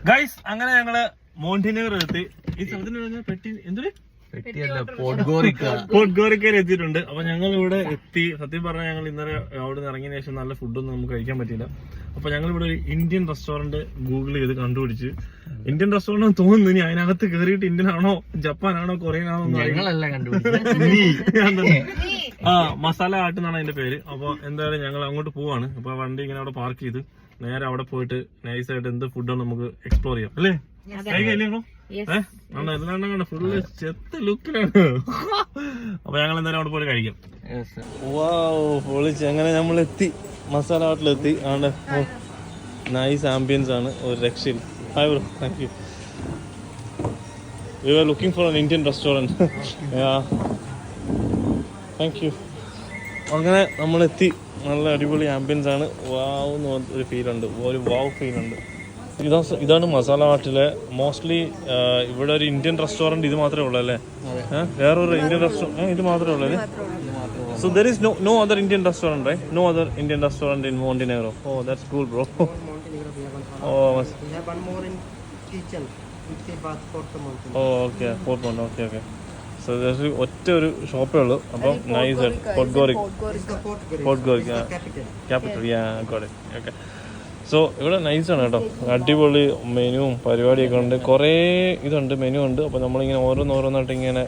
Guys അങ്ങനെ ഞങ്ങള് മോണ്ടിനെഗർ എത്തി. ഈ സ്ഥലത്തിന് പെട്ടി എന്തൊരു പോട്ട്ഗോറിക്കയിൽ എത്തിയിട്ടുണ്ട്. അപ്പൊ ഞങ്ങൾ ഇവിടെ എത്തി. സത്യം പറഞ്ഞാൽ ഞങ്ങൾ ഇന്നലെ അവിടെ നിന്ന് ഇറങ്ങിയ ശേഷം നല്ല ഫുഡൊന്നും നമുക്ക് കഴിക്കാൻ പറ്റിയില്ല. അപ്പൊ ഞങ്ങൾ ഇവിടെ ഒരു ഇന്ത്യൻ റെസ്റ്റോറന്റ് ഗൂഗിൾ ചെയ്ത് കണ്ടുപിടിച്ച്. ഇന്ത്യൻ റെസ്റ്റോറന്റ് തോന്നുന്നു. ഇനി അതിനകത്ത് കയറിയിട്ട് ഇന്ത്യൻ ആണോ ജപ്പാനാണോ കൊറിയൻ ആണോ മസാല ആട്ട് എന്നാണ് അതിന്റെ പേര്. അപ്പൊ എന്തായാലും ഞങ്ങൾ അങ്ങോട്ട് പോവാണ്. അപ്പൊ വണ്ടി ഇങ്ങനെ അവിടെ പാർക്ക് ചെയ്ത് നേരെ അവിടെ പോയിട്ട് നൈസായിട്ട് എന്ത് ഫുഡാണ് നമുക്ക് എക്സ്പ്ലോർ ചെയ്യാം അല്ലേ? കഴിക്കല്ലോ ഫുള്ള് ചെത്ത ലുക്കിലാണ്. അപ്പൊ ഞങ്ങൾ എന്തായാലും അവിടെ പോയിട്ട് കഴിക്കാം. പൊളിച്ച് അങ്ങനെ നമ്മൾ എത്തി, മസാല ഹോട്ടലെത്തി. ആണ്ട് നൈസ് ആംബിയൻസ് ആണ്, ഒരു രക്ഷയിൽ. Hi bro, thank you. We are looking for an Indian restaurant. Thank you. അങ്ങനെ നമ്മളെത്തി. നല്ല അടിപൊളി ആംബിയൻസ് ആണ്. വാവ് എന്ന് ഒരു ഫീലുണ്ട്, ഒരു വാവ് ഫീലുണ്ട്. ഇതാണ് മസാല ഹട്ടിലെ മോസ്റ്റ്ലി ഇവിടെ ഒരു ഇന്ത്യൻ റെസ്റ്റോറന്റ് ഇത് മാത്രമേ ഉള്ളൂ അല്ലേ? വേറൊരു ഇന്ത്യൻ റെസ്റ്റോറന്റ് ഇത് മാത്രമേ ഉള്ളൂ അല്ലേ? So there is no other Indian restaurant, right? No other Indian restaurant in Montenegro. Oh, that's cool, bro. Oh, we have one more in kitchen. Oh, okay, Port Monte. Okay. So there's ഒറ്റ ഒരു ഷോപ്പേ ഉള്ളൂ. അപ്പം nice പോട്ട്ഗോറിക് capital. got it. Okay. So ഇവിടെ നൈസാണ് കേട്ടോ, അടിപൊളി മെനുവും പരിപാടിയൊക്കെ ഉണ്ട്. കുറേ ഇതുണ്ട്, മെനു ഉണ്ട്. അപ്പോൾ നമ്മളിങ്ങനെ ഓരോന്നോരോന്നായിട്ട് ഇങ്ങനെ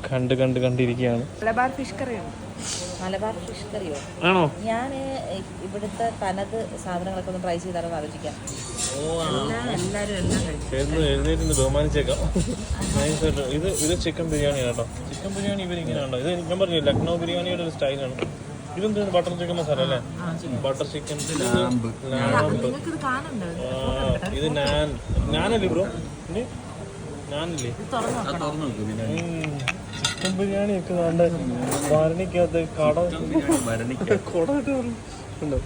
കണ്ടിരിക്കുകയാണ്. മലബാർ ഫിഷ് കറിയോ ആണോ? ഞാൻ ഇവിടുത്തെ തനത് സാധനങ്ങളൊക്കെ ഒന്ന് ട്രൈ ചെയ്താലൊന്ന് ആലോചിക്കാം. എഴുന്നേറ്റ് ബഹുമാനിച്ചേക്കാം. നൈസായിട്ട് ഇത് ചിക്കൻ ബിരിയാണി കേട്ടോ. ചിക്കൻ ബിരിയാണി ഇവരിങ്ങനെ ഉണ്ടോ? ഇത് ഞാൻ പറഞ്ഞു ലക്നൗ ബിരിയാണിയുടെ ഒരു സ്റ്റൈലാണ്. ഇതെന്താണ് ബട്ടർ ചിക്കൻ മസാല അല്ലേ? ബട്ടർ ചിക്കൻ, ഇത് നാനല്ലേ ബ്രോ? നാനല്ലേ? ചിക്കൻ ബിരിയാണി ഒക്കെ വേണ്ട ഭരണിക്കകത്ത് കട ഉണ്ടോ?